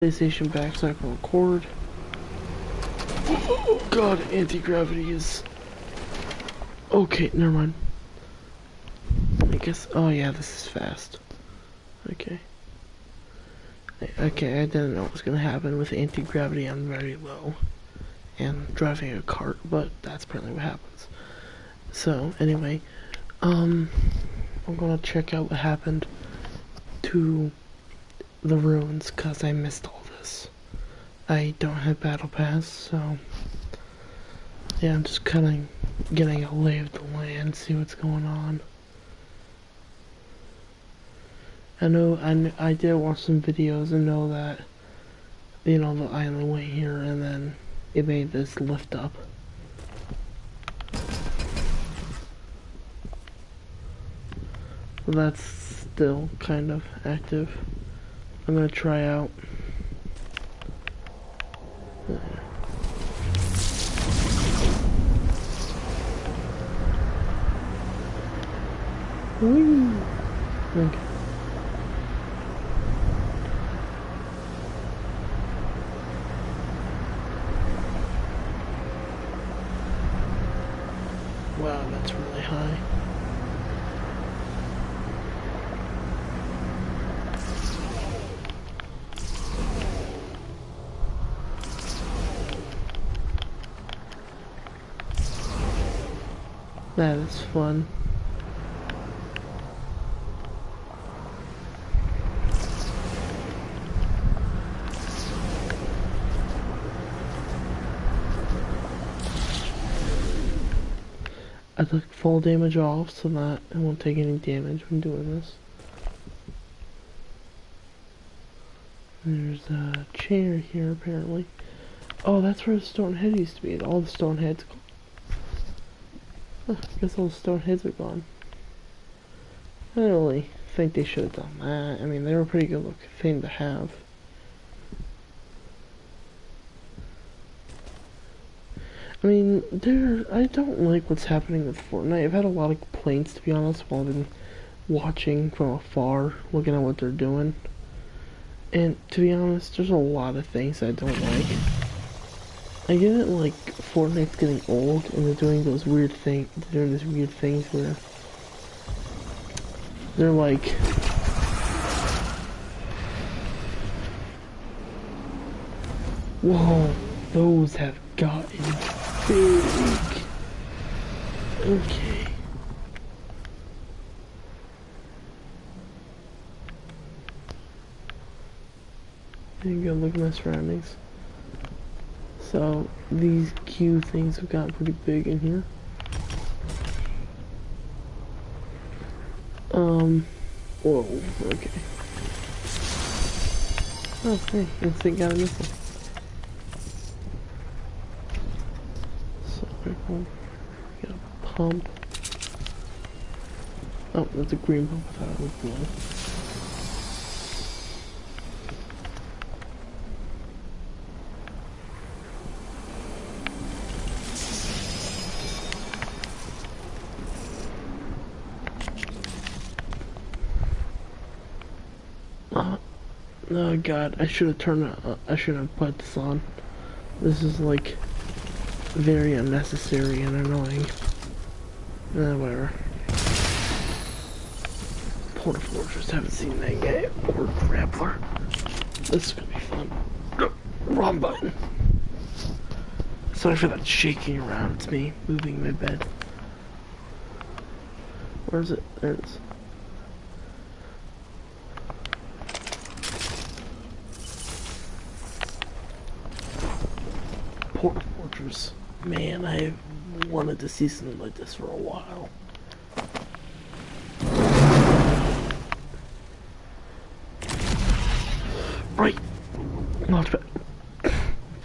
PlayStation back so I can record. Oh god, anti-gravity is... Okay, never mind. I guess... Oh yeah, this is fast. Okay. Okay, I didn't know what was gonna happen with anti-gravity on very low. And driving a cart, but that's apparently what happens. So, anyway, I'm gonna check out what happened to the ruins, cause I missed all this. I don't have Battle Pass, so... Yeah, I'm just kinda getting a lay of the land, see what's going on. I did watch some videos and know that, you know, the island went here and then it made this lift up. So that's still kind of active. I'm gonna try out. Whee! Okay. Wow, that's really high. That is fun. I took full damage off so that I won't take any damage when doing this. There's a chair here apparently. Oh, that's where the stone head used to be. All the stone heads. I guess all the stone heads are gone. I don't really think they should have done that. I mean, they were a pretty good looking thing to have. I mean, I don't like what's happening with Fortnite. I've had a lot of complaints, to be honest, while I've been watching from afar, looking at what they're doing. And to be honest, there's a lot of things I don't like. I get it, like, Fortnite's getting old, and they're doing those weird things, where they're like... Whoa, those have gotten big. Okay. There you go, look at my surroundings. So, these Q things have gotten pretty big in here. Whoa, okay. Oh, hey, instant got a missile. So, get a pump. Oh, that's a green pump. I thought it was blue. Oh god, I should have put this on. This is like very unnecessary and annoying. Whatever. Porta Fortress, haven't seen that yet. Or Grappler. This is gonna be fun. Oh, wrong button. Sorry for that shaking around. It's me moving my bed. Where is it? There it is. Porta Fortress. Man, I've wanted to see something like this for a while. Right. Not bad.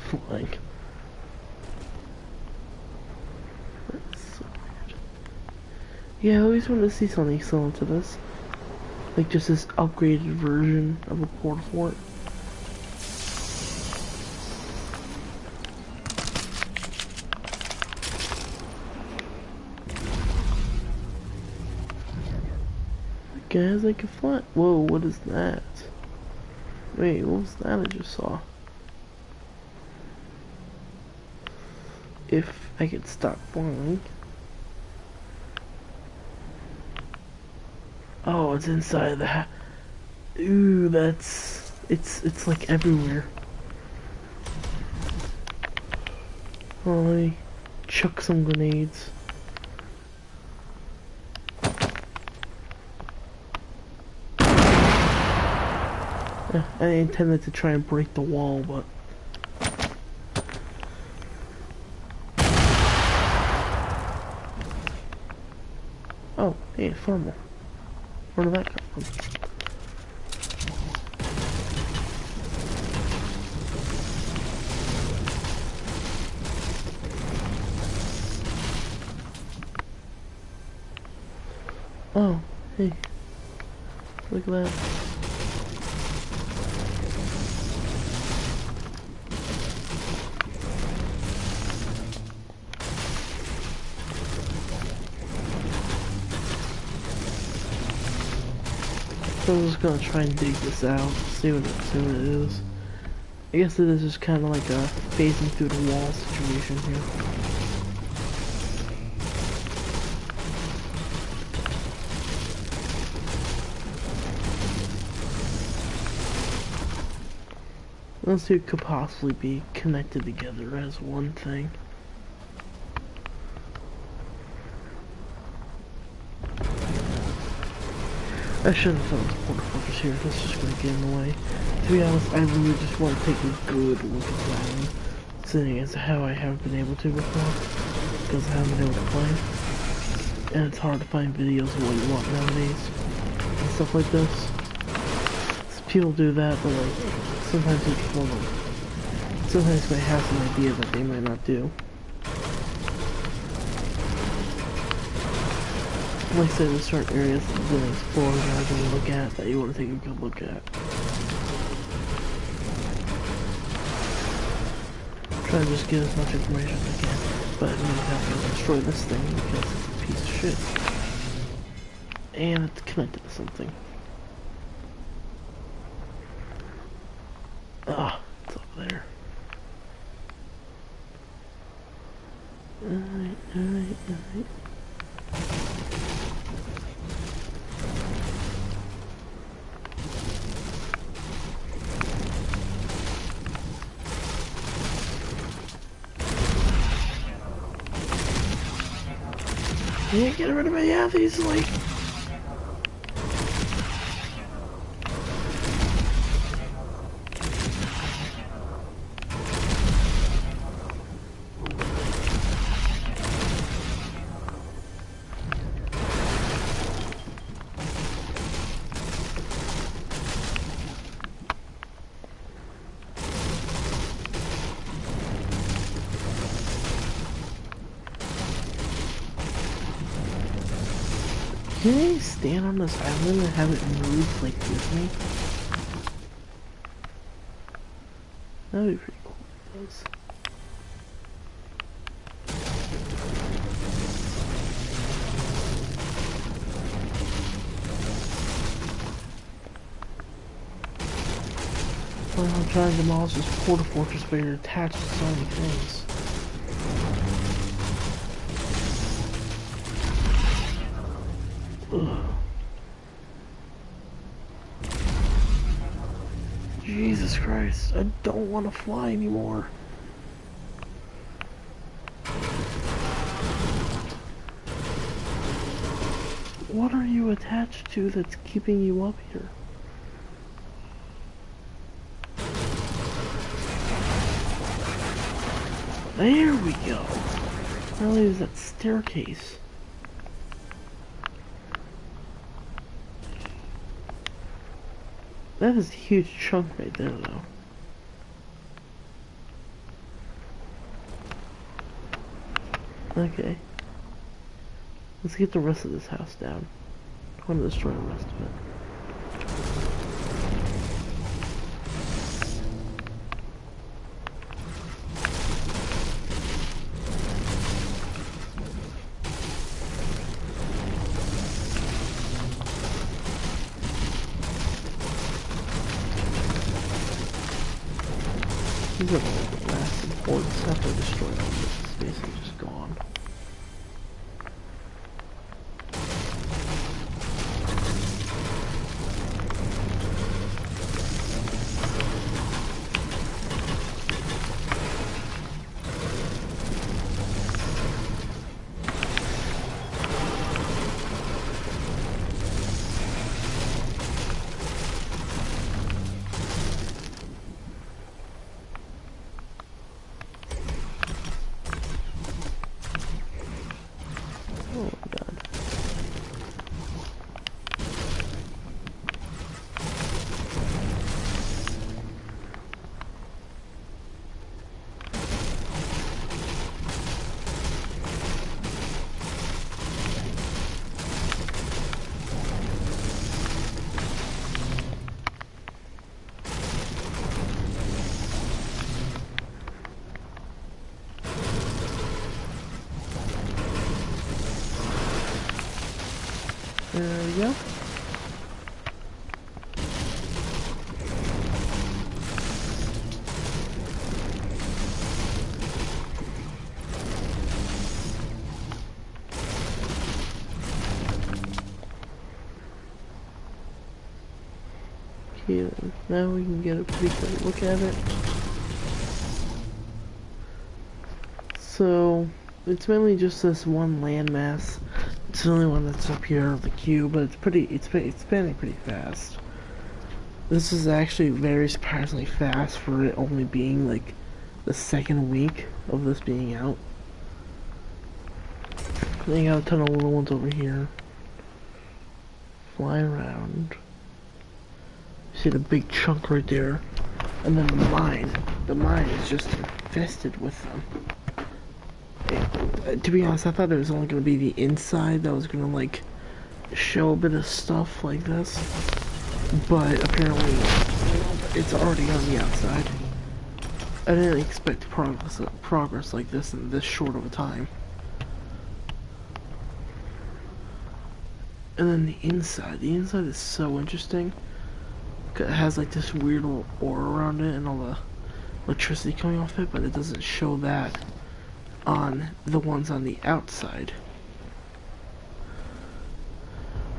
Flying. That's so weird. Yeah, I always wanted to see something similar to this. Like just this upgraded version of a Porta Fort. Guys, I can fly. Whoa, what is that? Wait, what was that I just saw? If I could stop falling. Oh, it's inside the house. Ooh, that's... It's like everywhere. Oh, let me chuck some grenades. I intended to try and break the wall, but... Oh, hey, a thermal. Where did that come from? Oh, hey. Look at that. So I'm just gonna try and dig this out, see what it is. I guess it is just kind of like a phasing through the wall situation here. Those two could possibly be connected together as one thing. I shouldn't have found the porta here, that's just gonna get in the way. To be honest, I really just want to take a good look at that one, seeing as how I haven't been able to before, because I haven't been able to play. And it's hard to find videos of what you want nowadays, and stuff like this. So people do that, but like, sometimes you just want to, sometimes they have some idea that they might not do. Like I said, there's certain areas that you want to explore and you want to look at that you want to take a good look at. Try to just get as much information as I can, but I'm gonna have to destroy this thing because it's a piece of shit. And it's connected to something. Ah, it's over there. Alright. Yeah, get rid of it, yeah, these like... Can I stand on this island and have it move like with me? That'd be pretty cool. Thanks. Well, I'm trying to demolish this porta fortress, but you're attached to so many things. Ugh. Jesus Christ, I don't want to fly anymore. What are you attached to that's keeping you up here? There we go. Where is that staircase? That is a huge chunk right there, though. Okay. Let's get the rest of this house down. I want to destroy the rest of it. These are the last imports after I destroy all this. It's basically just gone. Oh my god. There we go. Okay, then now we can get a pretty good look at it. So, it's mainly just this one landmass. It's the only one that's up here, the cube, but it's expanding pretty fast. This is actually very surprisingly fast for it only being like the second week of this being out. They got a ton of little ones over here. Fly around. You see the big chunk right there. And then the mine. The mine is just infested with them. To be honest, I thought it was only going to be the inside that was going to like show a bit of stuff like this, but apparently it's already on the outside. I didn't expect progress like this in this short of a time. And then the inside is so interesting. It has like this weird little aura around it and all the electricity coming off it, but it doesn't show that on the ones on the outside.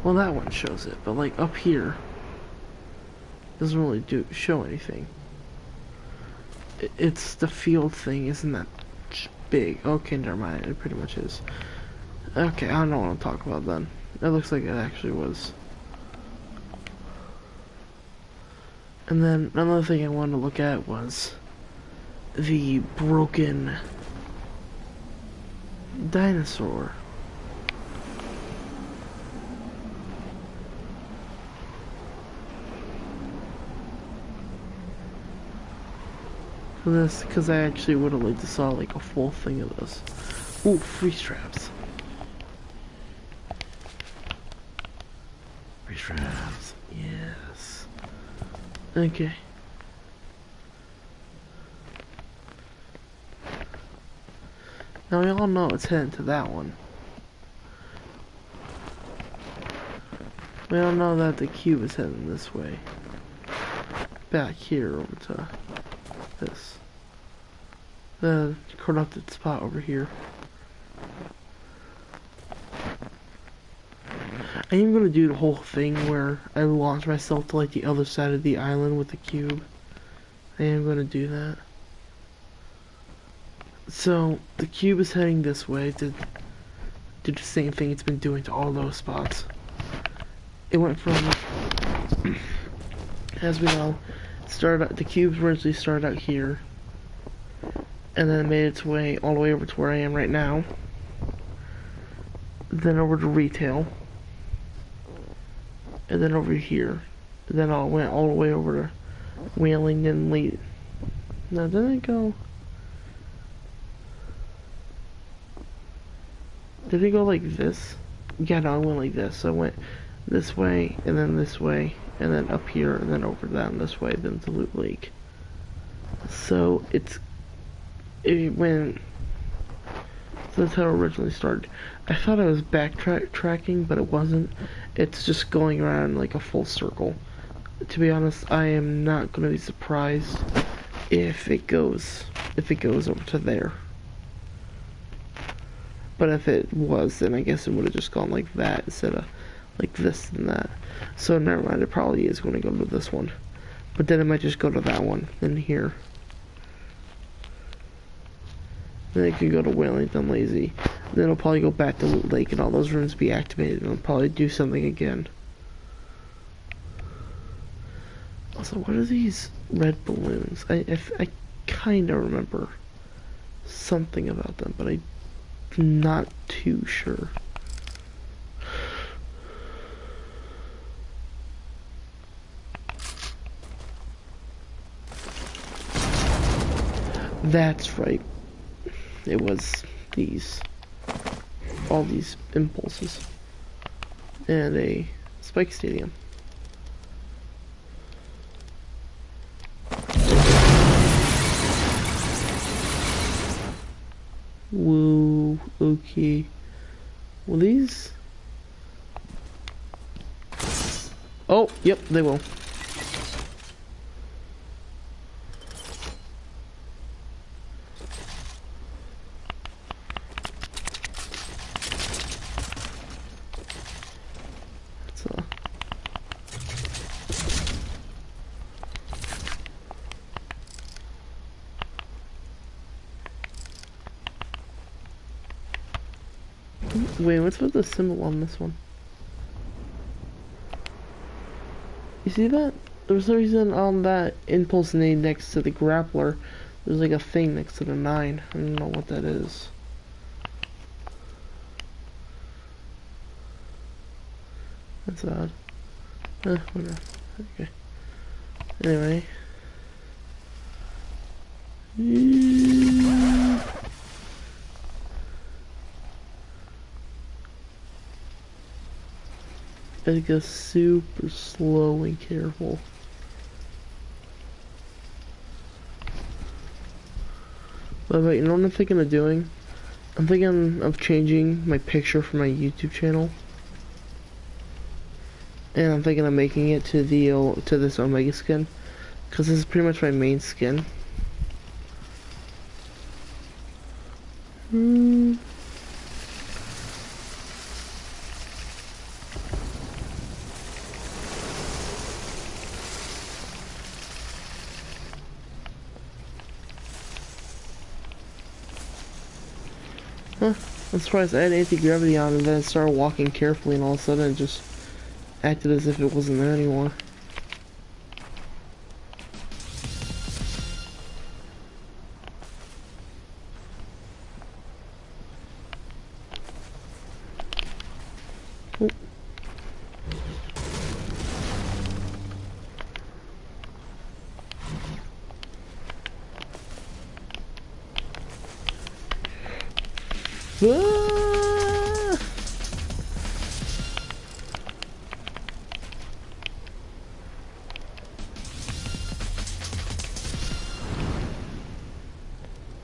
Well, that one shows it, but like up here doesn't really show anything. It's the field thing isn't that big. Okay, never mind, it pretty much is. Okay, I don't know what I'm talking about then. It looks like it actually was. And then another thing I wanted to look at was the broken dinosaur. Because I actually would have liked to saw like a full thing of this. Ooh, freeze traps. Freeze traps. Yes. Okay. Now we all know it's heading to that one. We all know that the cube is heading this way. Back here over to this. The corrupted spot over here. I am gonna do the whole thing where I launch myself to like the other side of the island with the cube. I am gonna do that. So the cube is heading this way to do the same thing it's been doing to all those spots. It went from, as we know, the cube originally started out here, and then it made its way all the way over to where I am right now. Then over to retail, and then over here. And then I went all the way over to Whaling and Lead. Now didn't it go? Did it go like this? Yeah, no, I went like this. So I went this way, and then this way, and then up here, and then over down this way, then to Loot Lake. So it went. So that's how it originally started. I thought I was backtracking, but it wasn't. It's just going around like a full circle. To be honest, I am not going to be surprised if it goes over to there. But if it was, then I guess it would have just gone like that instead of like this and that. So never mind, it probably is going to go to this one. But then it might just go to that one, then here. Then it can go to Wellington Lazy. Then it'll probably go back to Loot Lake and all those rooms be activated and it'll probably do something again. Also, what are these red balloons? I kind of remember something about them, but I'm not too sure. That's right. It was these. All these impulses. And a Spike Stadium. Whoa, okay. Will these... Oh, yep, they will. Wait, what's with the symbol on this one? You see that? There was some reason on that impulse nade next to the grappler, there's like a thing next to the 9. I don't know what that is. That's odd. Whatever. Okay. Anyway. Gotta go super slow and careful. But you know what I'm thinking of doing? I'm thinking of changing my picture for my YouTube channel. And I'm thinking of making it to the to this Omega skin. Cause this is pretty much my main skin. I'm surprised I had anti-gravity on and then it started walking carefully and all of a sudden it just acted as if it wasn't there anymore. Ah!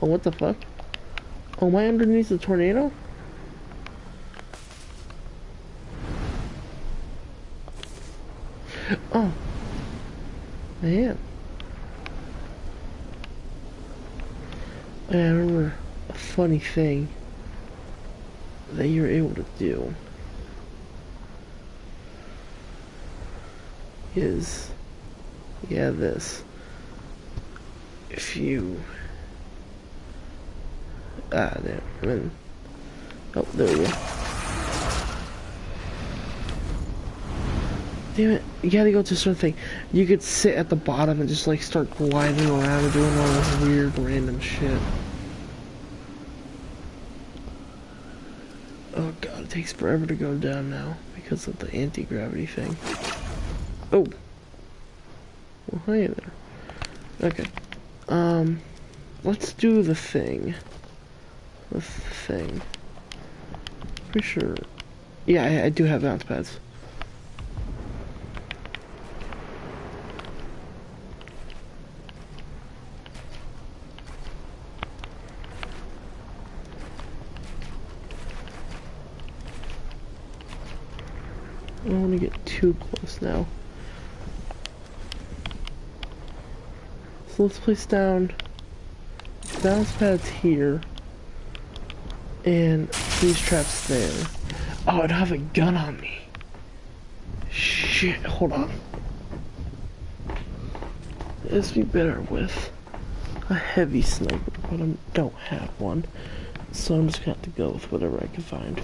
Oh, what the fuck? Oh, am I underneath the tornado? Oh. I am. I remember a funny thing that you're able to do is, yeah, this. If you, there, I mean, oh, there we go. Damn it, you gotta go to a certain thing. You could sit at the bottom and just like start gliding around and doing all this weird random shit. Oh god, it takes forever to go down now because of the anti-gravity thing. Oh! Well, hi there. Okay. Let's do the thing. What's the thing? Pretty sure... Yeah, I do have bounce pads. I don't want to get too close now. So let's place down bounce pads here and these traps there. Oh, I don't have a gun on me. Shit, hold on. This would be better with a heavy sniper, but I don't have one. So I'm just gonna have to go with whatever I can find.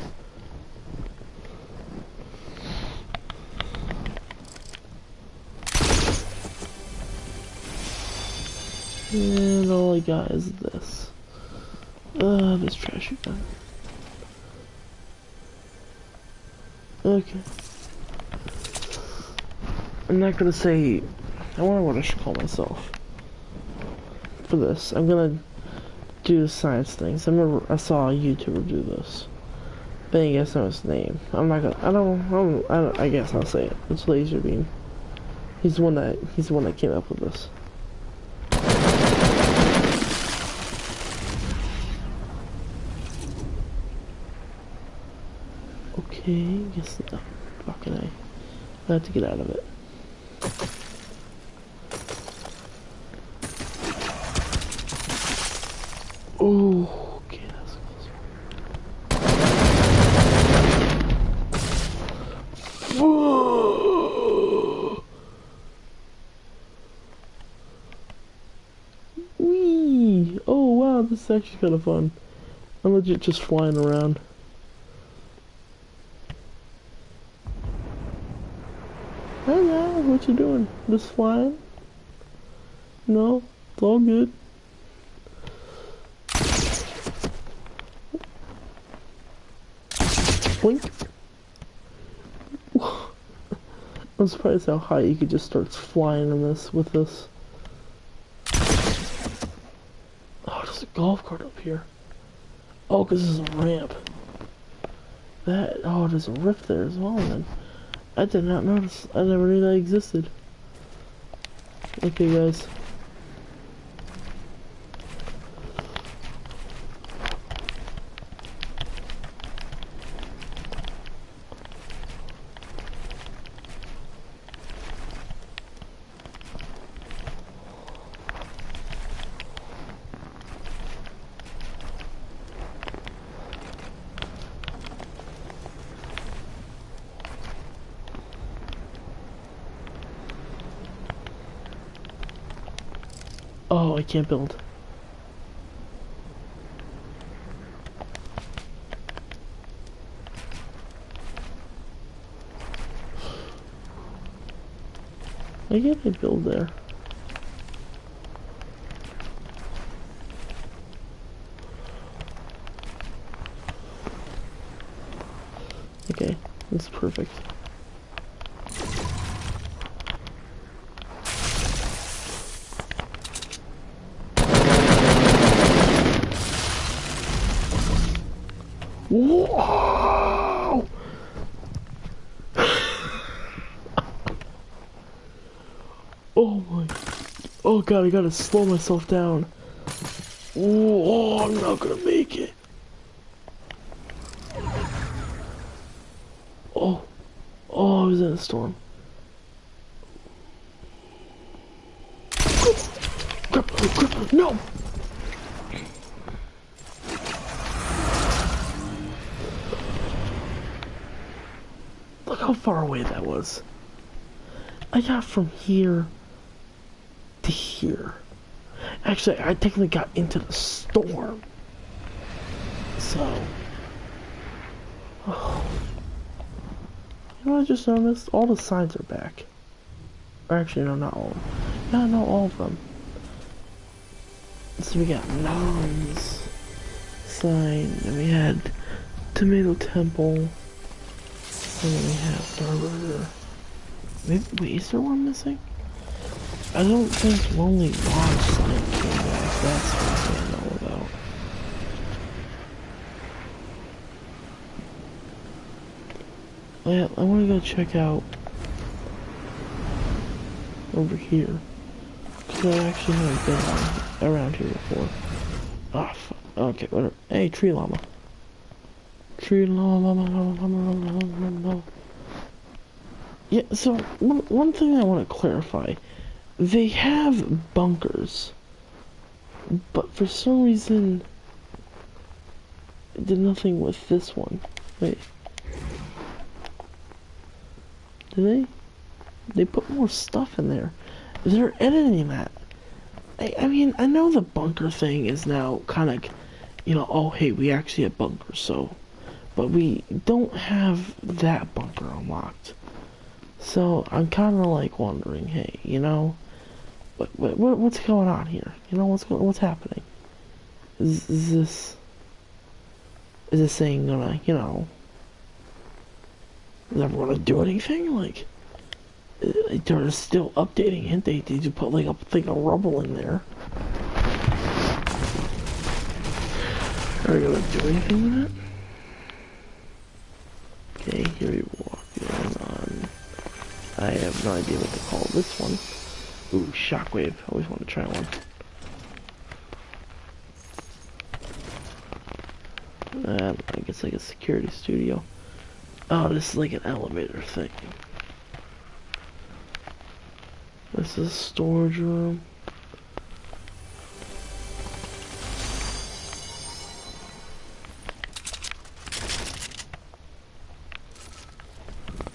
And all I got is this. This trashy gun. Okay. I'm not gonna say... I wonder what I should call myself. For this. I'm gonna do the science things. I saw a YouTuber do this. But I guess that's his name. I'm not gonna... I guess I'll say it. It's Laserbeam. He's the one that came up with this. Okay, guess no. Fucking I have to get out of it. Oh, okay, that's close. Whoa! Whee! Oh wow, this is actually kind of fun. I'm legit just flying around. Hey guys, what you doing? Just flying? No, it's all good. Blink. I'm surprised how high you could just start flying in this with this. Oh, there's a golf cart up here. Oh, because this is a ramp. Oh, there's a rift there as well then. I did not notice. I never knew that existed. Okay, guys. Oh, I can't build. Why can't I build there? Okay, that's perfect. Whoa! Oh my... Oh god, I gotta slow myself down. Oh, I'm not gonna make it. Oh. Oh, I was in a storm. No! Look how far away that was. I got from here to here. Actually, I technically got into the storm. So... Oh. You know what I just noticed? All the signs are back. Or actually, no, not all of them. Yeah, no, all of them. So we got Nom's sign, and we had Tomato Temple, and then we have Starburger. Wait, is there one missing? I don't think Lonely Lodge sign came back. That's what I know about. Yeah, I want to go check out over here. Because I actually haven't been around here before. Ah, fuck. Okay, whatever. Hey, tree llama. Tree llama. Yeah, so one thing I want to clarify. they have bunkers, but for some reason, it did nothing with this one. Wait. Did they? They put more stuff in there. They're editing that. I mean, I know the bunker thing is now kind of, you know, oh, hey, we actually have bunkers, so. But we don't have that bunker unlocked. So, I'm kind of like wondering, hey, you know, what's going on here? You know, what's happening? Is this thing gonna, you know, never gonna do anything? Like, they're still updating it. They just put like a thing of rubble in there. Are we gonna do anything with it? Okay, here we walk in. I have no idea what to call this one. Ooh, shockwave. I always want to try one. I guess like a security studio. Oh, this is like an elevator thing. This is a storage room.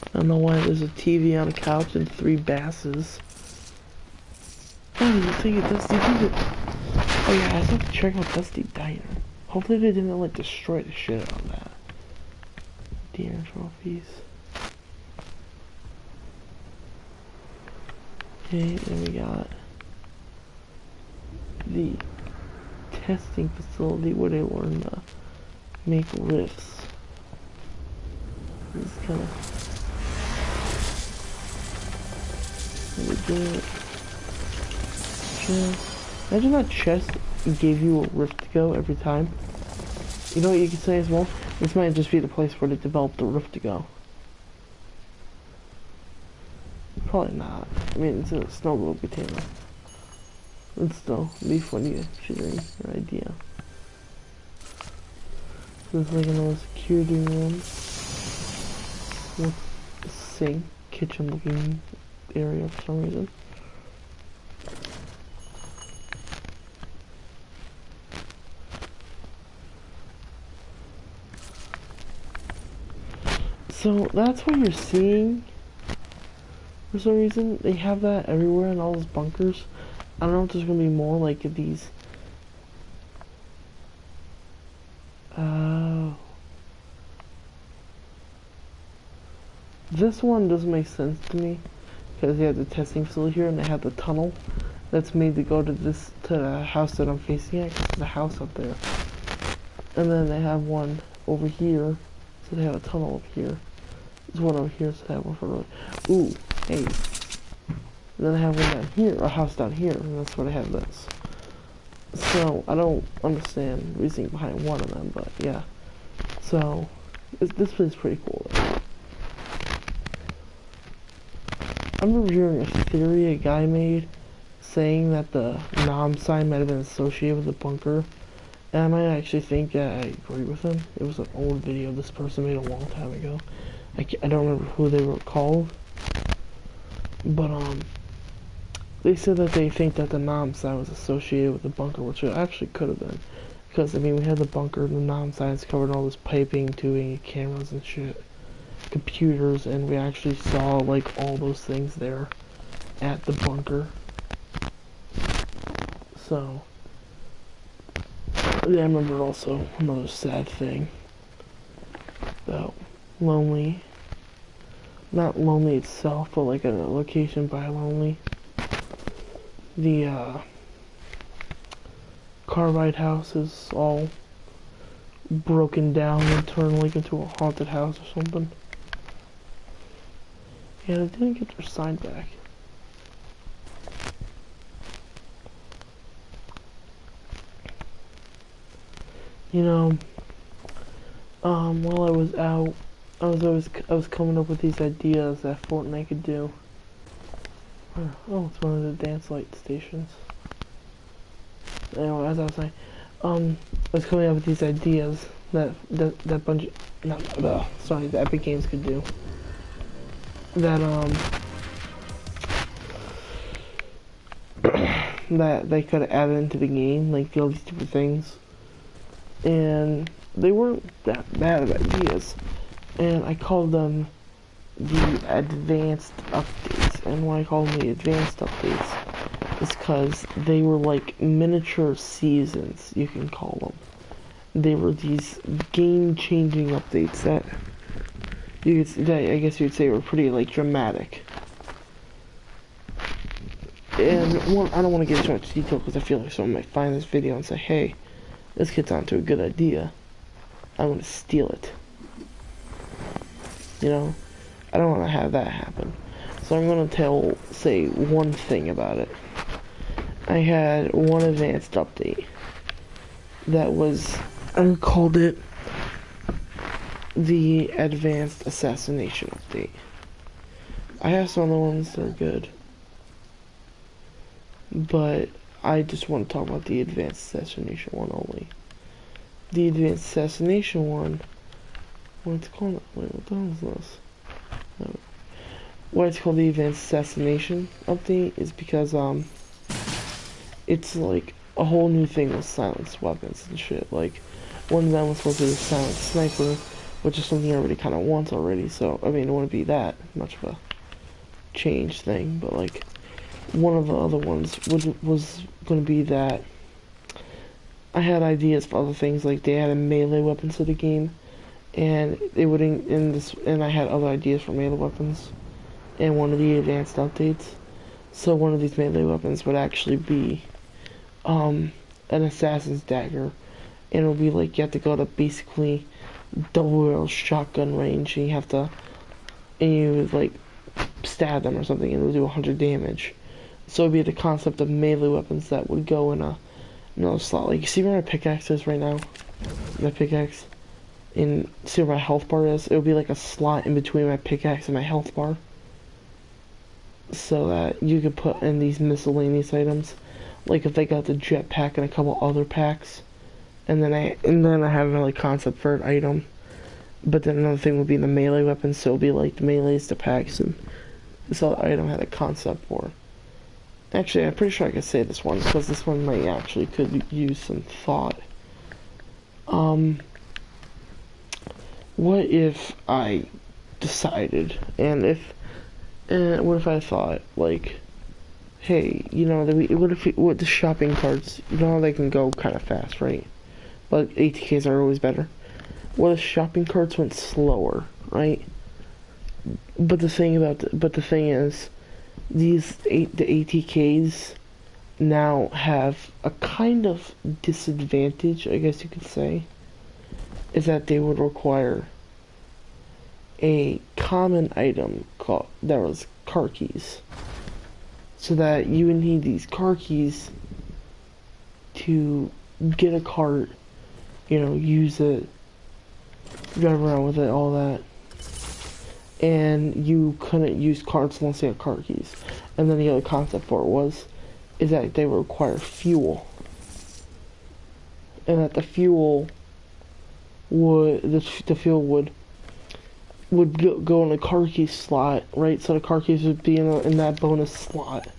I don't know why there's a TV on a couch and 3 basses. Oh, you think it Dusty Diner? Oh yeah, I have to check out Dusty Diner. Hopefully they didn't like destroy the shit out of that. Deer trophies. Okay, then we got the testing facility where they learn to make riffs. This kind of chest. Imagine that chest gave you a rift to go every time. You know what you could say as well? This might just be the place where they developed the rift to go. Probably not. I mean, it's in a snow globe container. But still, it'd be funny considering your idea. So there's like another security room with a sink, kitchen looking area for some reason. So that's what you're seeing. For some reason, they have that everywhere in all those bunkers. I don't know if there's gonna be more like these. Oh. This one doesn't make sense to me because they have the testing facility here and they have the tunnel that's made to go to the house that I'm facing at. 'Cause there's a house up there, and then they have one over here, so they have a tunnel up here. There's one over here, so they have one for the. Ooh, hey. And then I have one down here, a house down here, and that's where I have this. So, I don't understand the reasoning behind one of them, but yeah. So, this place is pretty cool though. I remember hearing a theory a guy made, saying that the Nom sign might have been associated with the bunker. And I might actually think that I agree with him. It was an old video this person made a long time ago. I don't remember who they were called. But, they said that they think that the Nom sign was associated with the bunker, which it actually could have been. Because, I mean, we had the bunker, the Nom signs covered all this piping, tubing, cameras and shit. Computers, and we actually saw, like, all those things there at the bunker. So, yeah, I remember also another sad thing about Lonely. Not Lonely itself, but like a location by Lonely. The Carbide house is all broken down and turned like into a haunted house or something. Yeah, they didn't get their sign back. You know, while I was out, I was coming up with these ideas that Fortnite could do. Oh, it's one of the dance light stations. Anyway, as I was saying, I was coming up with these ideas that bunch of, sorry, the Epic Games could do. That that they could have added into the game, like all these different things, and they weren't that bad of ideas, and I called them the advanced updates. And why I call them the advanced updates is because they were like miniature seasons, you can call them. They were these game-changing updates that I guess you'd say were pretty like dramatic. And I don't want to get too much detail because I feel like someone might find this video and say, hey, this gets onto a good idea. I want to steal it. You know? I don't want to have that happen. So I'm going to say one thing about it. I had one advanced update that was, I called it the Advanced Assassination Update. I have some other ones that are good, but I just want to talk about the Advanced Assassination one only. The Advanced Assassination one, what's it called? Wait, what the hell is this? No. Why it's called the Advanced Assassination Update is because, it's like a whole new thing with silenced weapons and shit. Like, one of them was supposed to be the silenced sniper, which is something everybody kind of wants already, so, I mean, it wouldn't be that much of a change thing, but, like, one of the other ones was going to be that I had ideas for other things, like they added melee weapons to the game, and they would and I had other ideas for melee weapons in one of the advanced updates. So one of these melee weapons would actually be an assassin's dagger, and it would be like you have to go to basically double-barrel shotgun range, and you would like stab them or something, and it would do 100 damage. So it'd be the concept of melee weapons that would go in another slot. Like, you see where my pickaxe is right now? My pickaxe? See where my health bar is? It would be like a slot in between my pickaxe and my health bar, so that you could put in these miscellaneous items. Like if they got the jetpack and a couple other packs, and then I have another concept for an item. But then another thing would be the melee weapons, so it would be like the melees, the packs, and this other item had a concept for. Actually, I'm pretty sure I could say this one, because this one might actually could use some thought. What if I decided, what if I thought, like, hey, you know, what the shopping carts, you know how they can go kind of fast, right? But ATKs are always better. What if shopping carts went slower, right? But the thing is, the ATKs now have a kind of disadvantage, I guess you could say, is that they would require a common item that was car keys. So that you would need these car keys to get a cart, you know, use it, drive around with it, all that. And you couldn't use carts unless you had car keys. And then the other concept for it is that they would require fuel. And that the fuel would go in the car key slot, right? So the car keys would be in that bonus slot.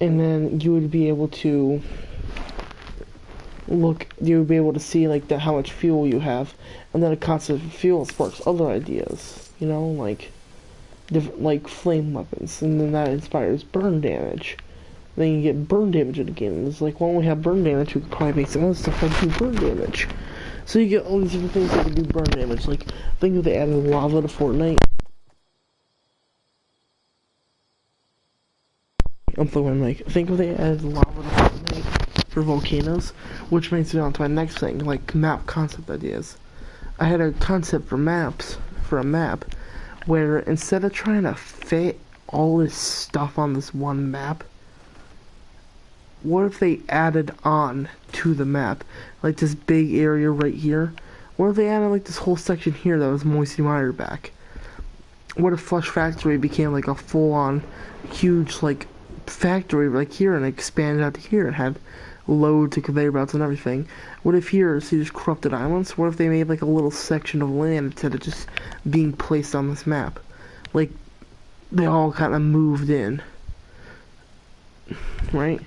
And then you would be able to see like how much fuel you have. And then the concept of fuel sparks other ideas. You know, like different, like flame weapons, and then that inspires burn damage. Then you get burn damage in the game. And it's like, well, when we have burn damage, we could probably make some other stuff that do burn damage. So you get all these different things that can do burn damage. Like, think if they added lava to Fortnite. I'm throwing like, think if they added lava to Fortnite for volcanoes, which brings me on to my next thing, like map concept ideas. I had a concept for a map, where instead of trying to fit all this stuff on this one map, what if they added on to the map, like this big area right here? What if they added like this whole section here that was Moisty Mire back? What if Flush Factory became like a full-on, huge like factory like here, and expanded out to here and had loads of conveyor belts and everything? What if here, see these corrupted islands? What if they made like a little section of land instead of just being placed on this map? Like, they all kind of moved in, right?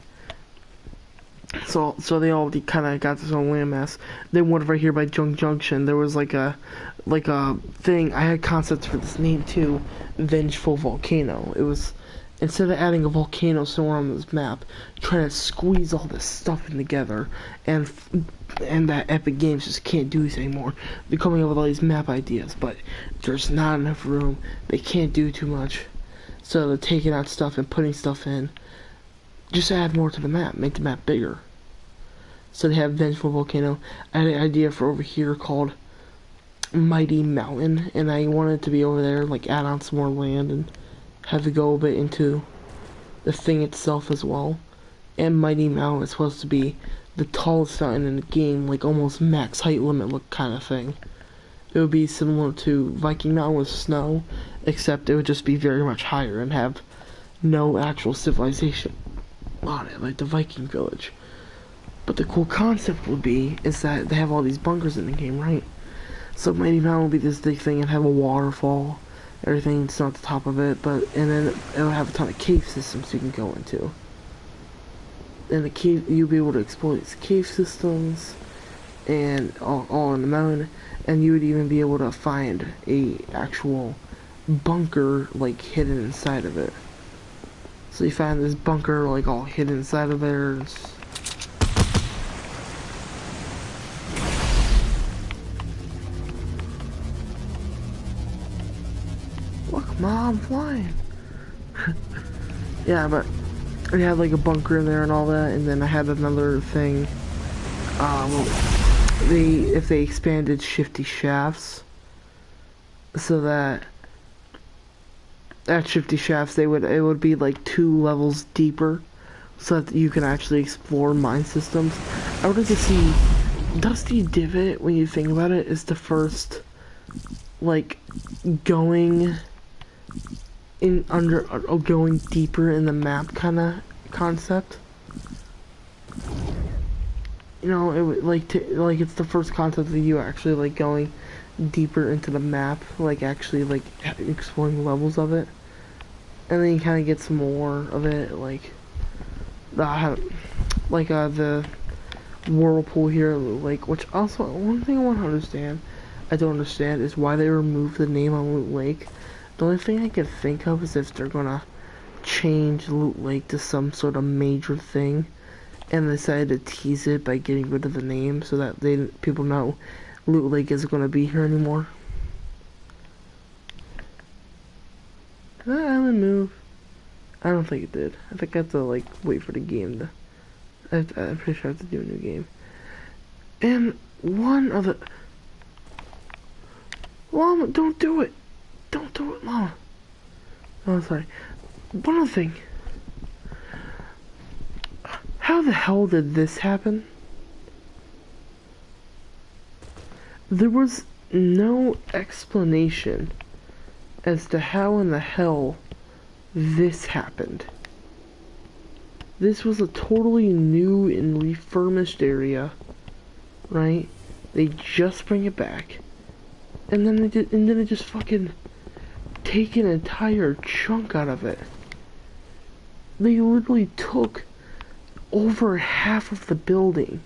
So they all kind of got this own landmass. Then one right here by Junk Junction, there was like a thing. I had concepts for this name too, Vengeful Volcano. It was, instead of adding a volcano somewhere on this map, trying to squeeze all this stuff in together, and that Epic Games just can't do this anymore. They're coming up with all these map ideas, but there's not enough room. They can't do too much, so they're taking out stuff and putting stuff in. Just add more to the map, make the map bigger. So they have Vengeful Volcano. I had an idea for over here called Mighty Mountain, and I wanted it to be over there, like add on some more land and have to go a bit into the thing itself as well. And Mighty Mountain is supposed to be the tallest mountain in the game, like almost max height limit look kind of thing. It would be similar to Viking Mountain with snow, except it would just be very much higher and have no actual civilization on it, like the Viking village. But the cool concept would be is that they have all these bunkers in the game, right? So Mighty Mountain will be this big thing and have a waterfall, everything it's not the top of it, and then it'll have a ton of cave systems you can go into. And the cave, you'll be able to explore these cave systems and all in the mountain, and you would even be able to find a actual bunker like hidden inside of it. So you find this bunker like all hidden inside of there. Look, Mom, flying. Yeah, but we had like a bunker in there and all that, and then I had another thing. If they expanded Shifty Shafts, so that at Shifty Shafts it would be like 2 levels deeper, so that you can actually explore mine systems. I would like to see Dusty Divot, when you think about it, is the first like going deeper in the map kind of concept. You know, it would like it's the first concept of you actually like going deeper into the map, like actually like exploring levels of it, and then you kind of get some more of it, like the whirlpool here, like, which also one thing I don't understand is why they removed the name on Loot Lake. The only thing I can think of is if they're gonna change Loot Lake to some sort of major thing, and they decided to tease it by getting rid of the name so that people know Loot Lake isn't gonna be here anymore. Did that island move? I don't think it did. I think I have to like wait for the game to. I'm pretty sure I have to do a new game. And one of the. Llama, don't do it! Don't do it, Llama. Oh, sorry. One other thing. How the hell did this happen? There was no explanation as to how in the hell this happened. This was a totally new and refurbished area, right? They just bring it back, and then they just fucking take an entire chunk out of it. They literally took over half of the building.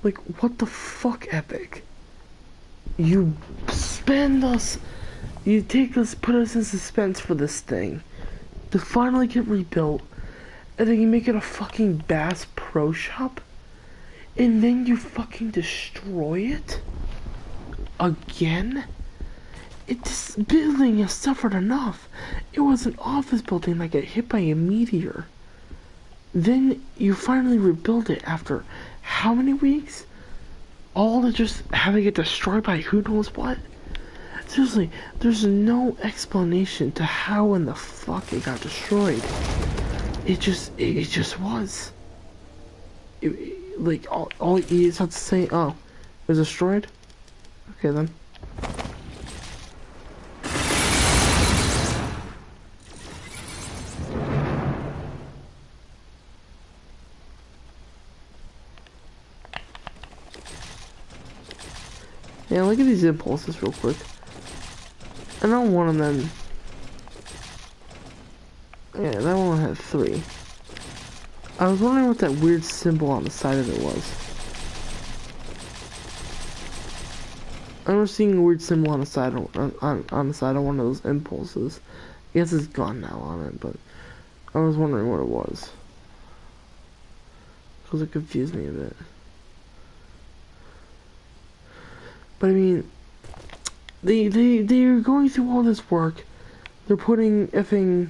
Like, what the fuck, Epic? You take us, put us in suspense for this thing to finally get rebuilt, and then you make it a fucking Bass Pro Shop, and then you fucking destroy it again? This building has suffered enough. It was an office building that got hit by a meteor. Then you finally rebuild it after how many weeks? All to just having it destroyed by who knows what? Seriously, there's no explanation to how in the fuck it got destroyed. It just was. Like, all you just have to say, oh, it was destroyed? Okay then. Yeah, look at these impulses real quick. I know one of them. Yeah, that one had 3. I was wondering what that weird symbol on the side of it was. I remember seeing a weird symbol on the side on the side of one of those impulses. I guess it's gone now on it, but I was wondering what it was. Because it confused me a bit. But I mean, they're going through all this work. They're putting effing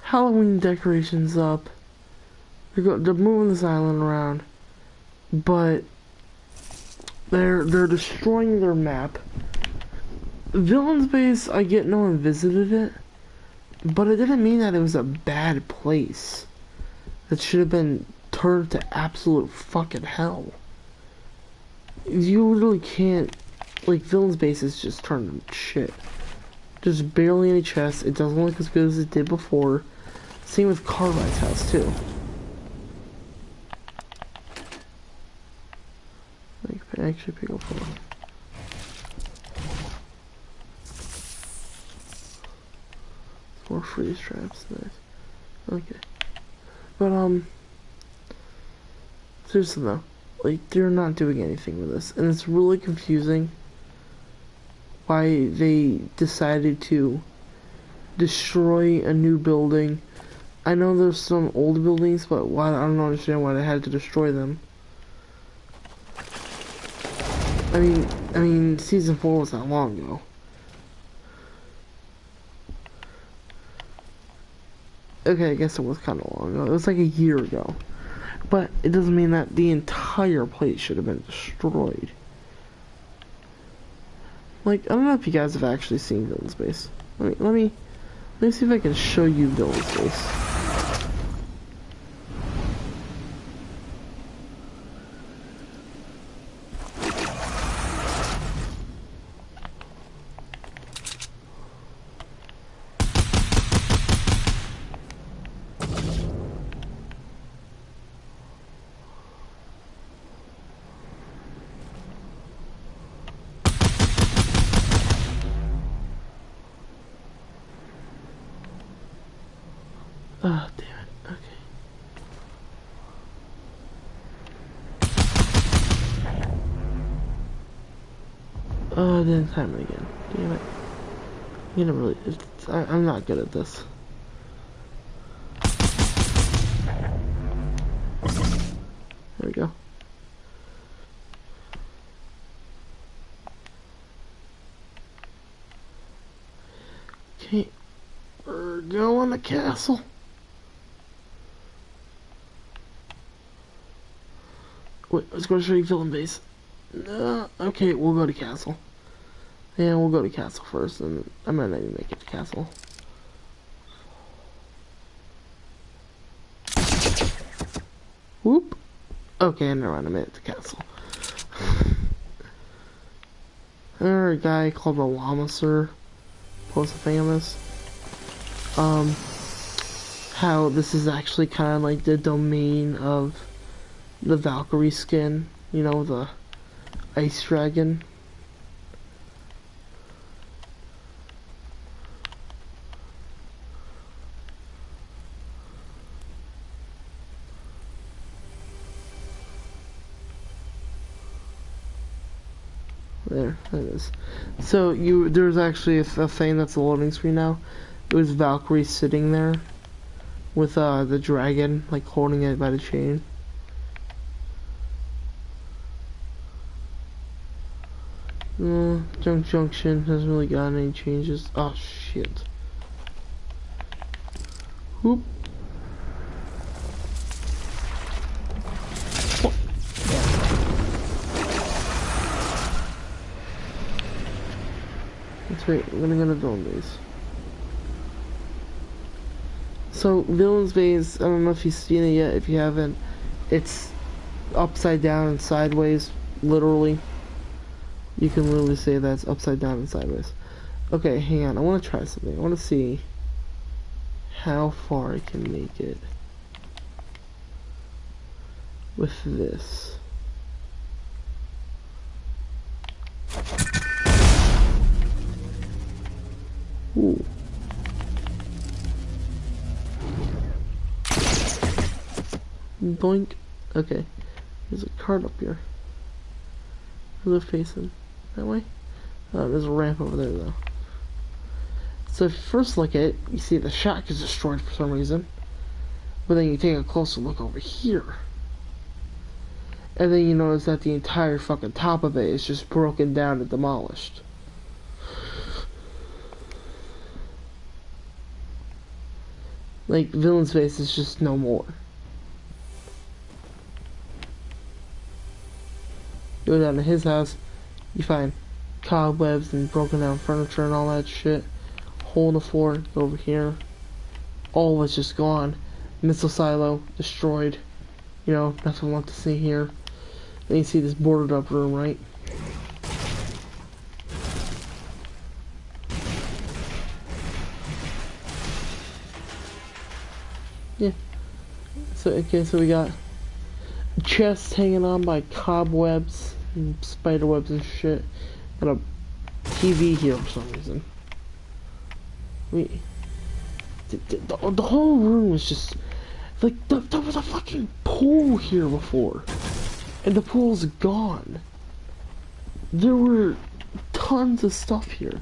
Halloween decorations up. They're moving this island around, but they're destroying their map. Villain's Base, I get no one visited it, but it didn't mean that it was a bad place that should have been turned to absolute fucking hell. You literally can't, like, Villain's Base is just turned to shit. There's barely any chests. It doesn't look as good as it did before. Same with Carbide's house too. I can actually pick up one. More freeze traps, nice. Okay. But seriously though, like, they're not doing anything with this, and it's really confusing why they decided to destroy a new building. I know there's some old buildings, but why, I don't understand why they had to destroy them. I mean, season 4 was not long ago. Okay, I guess it was kind of long ago. It was like a year ago. But it doesn't mean that the entire place should have been destroyed. Like, I don't know if you guys have actually seen Villain's Base. Let me see if I can show you Villain's Base. Ah, damn it. Okay. Oh, I didn't time it again. Damn it. You know, really, I'm not good at this. There we go. Okay. We're going to castle. Wait, let's go to show you Villain Base. Okay, we'll go to castle. Yeah, we'll go to castle first, and I might not even make it to castle. Whoop. Okay, never mind, I made it to castle. There's a guy called the Llama-Sir posted thing on this. How this is actually kind of like the domain of the Valkyrie skin, you know, the Ice Dragon. There, that is. So there's actually a thing that's a loading screen now. It was Valkyrie sitting there with the dragon, like, holding it by the chain. Junk Junction hasn't really gotten any changes. Oh shit. Whoop. What? That's right, we're gonna go to Villain Base. So, Villain's Base, I don't know if you've seen it yet. If you haven't, it's upside down and sideways, literally. You can literally say that's upside down and sideways. Okay, hang on. I want to try something. I want to see how far I can make it with this. Ooh. Boink. Okay. There's a cart up here. Where's it facing? That way? Oh, there's a ramp over there, though. So if you first look at it, you see the shack is destroyed for some reason. But then you take a closer look over here. And then you notice that the entire fucking top of it is just broken down and demolished. Like, Villain's base is just no more. Go down to his house, you find cobwebs and broken down furniture and all that shit. Hole in the floor, go over here. All of it's just gone. Missile silo, destroyed. You know, nothing left to see here. Then you see this boarded up room, right? Yeah. So, okay, so we got chests hanging on by cobwebs and spider webs and shit. And a TV here for some reason. The whole room was just like there was a fucking pool here before, and the pool's gone. There were tons of stuff here,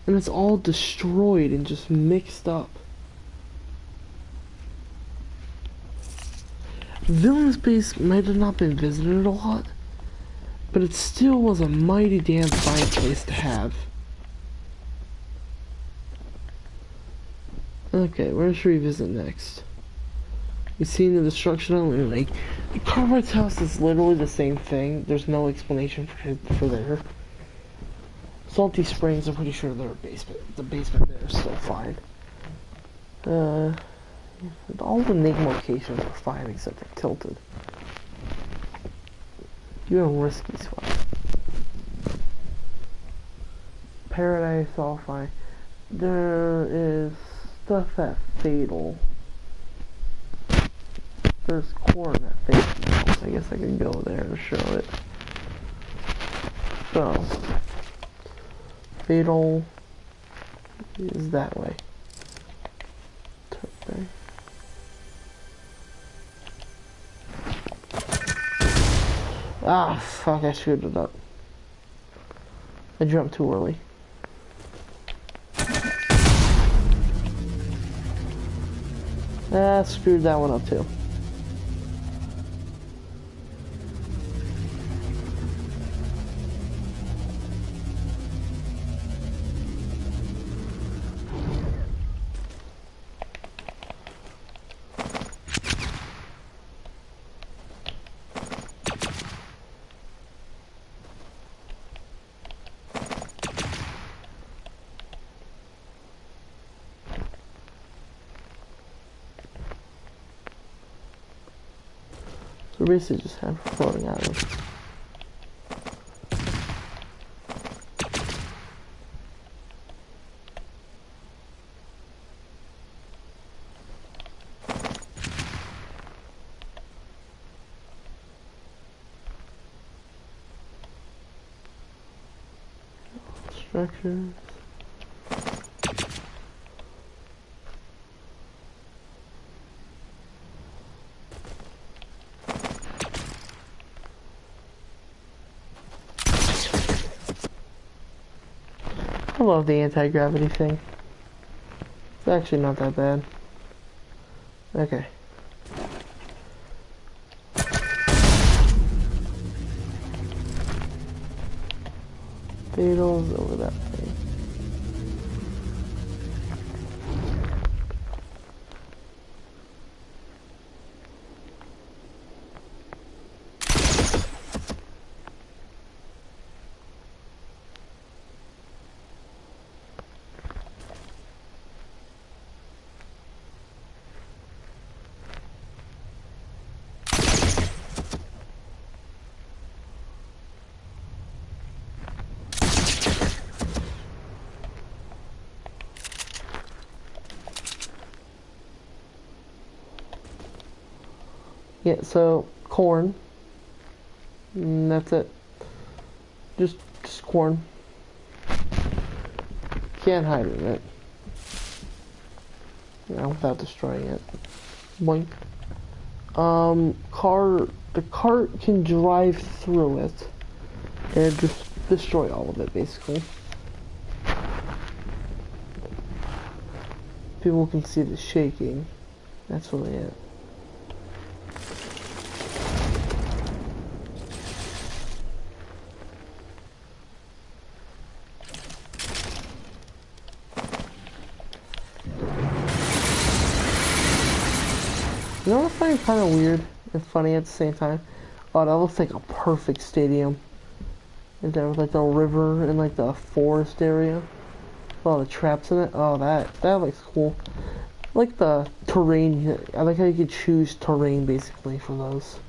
and it's all destroyed and just mixed up. Villain's base might have not been visited a lot, but it still was a mighty damn fine place to have. Okay, where should we visit next? We've seen the destruction on Loon Lake. Cartwright's house is literally the same thing. There's no explanation for there. Salty Springs, I'm pretty sure they're a basement. The basement there is still fine. All the Enigma locations are fine except for Tilted. You're a risky spot. Paradise, all fine. There is stuff at Fatal. There's corn at Fatal. I guess I can go there and show it. So, Fatal is that way. Okay. Ah, fuck, I screwed it up. I jumped too early. Ah, screwed that one up too. So basically just have a floating island. Structures. I love the anti-gravity thing. It's actually not that bad. Okay. Fatal's over that way. Yeah, so corn. And that's it. Just corn. Can't hide in it. You know, without destroying it. Boink. The cart can drive through it and just destroy all of it, basically. People can see the shaking. That's really it. You know what I find kind of weird and funny at the same time? Oh, that looks like a perfect stadium. Is there with like the river and like the forest area? All the traps in it. Oh, that looks cool. I like the terrain. I like how you could choose terrain basically for those.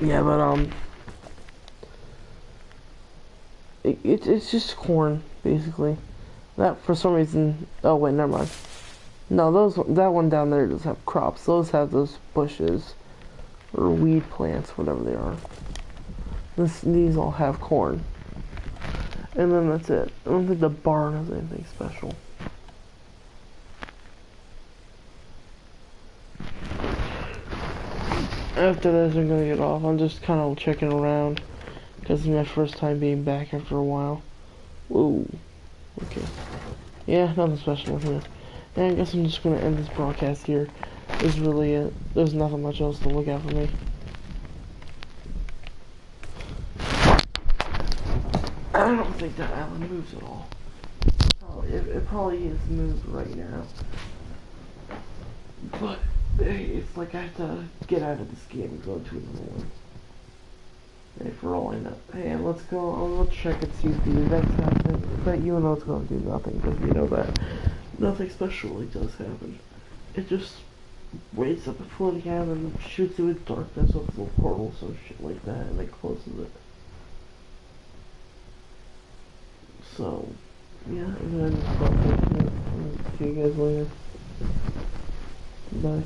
Yeah, but it's just corn basically. That for some reason. Oh wait, never mind. No, that one down there does have crops. Those have those bushes or weed plants, whatever they are. These all have corn. And then that's it. I don't think the barn has anything special. After this, I'm gonna get off. I'm just kind of checking around because it's my first time being back after a while. Whoa. Okay. Yeah, nothing special here. And I guess I'm just gonna end this broadcast here. This is really it. There's nothing much else to look at for me. I don't think that island moves at all. Oh, it probably is moved right now. But hey, it's like I have to get out of this game and go to another one. Hey, for all I know. Hey, let's go. I'll check and see if the events happen. But you know it's going to do nothing because you know that nothing special really does happen. It just wakes up a floating cabin and shoots it with darkness with little portals or shit like that, and then closes it. So, yeah, and then see you guys later. Bye.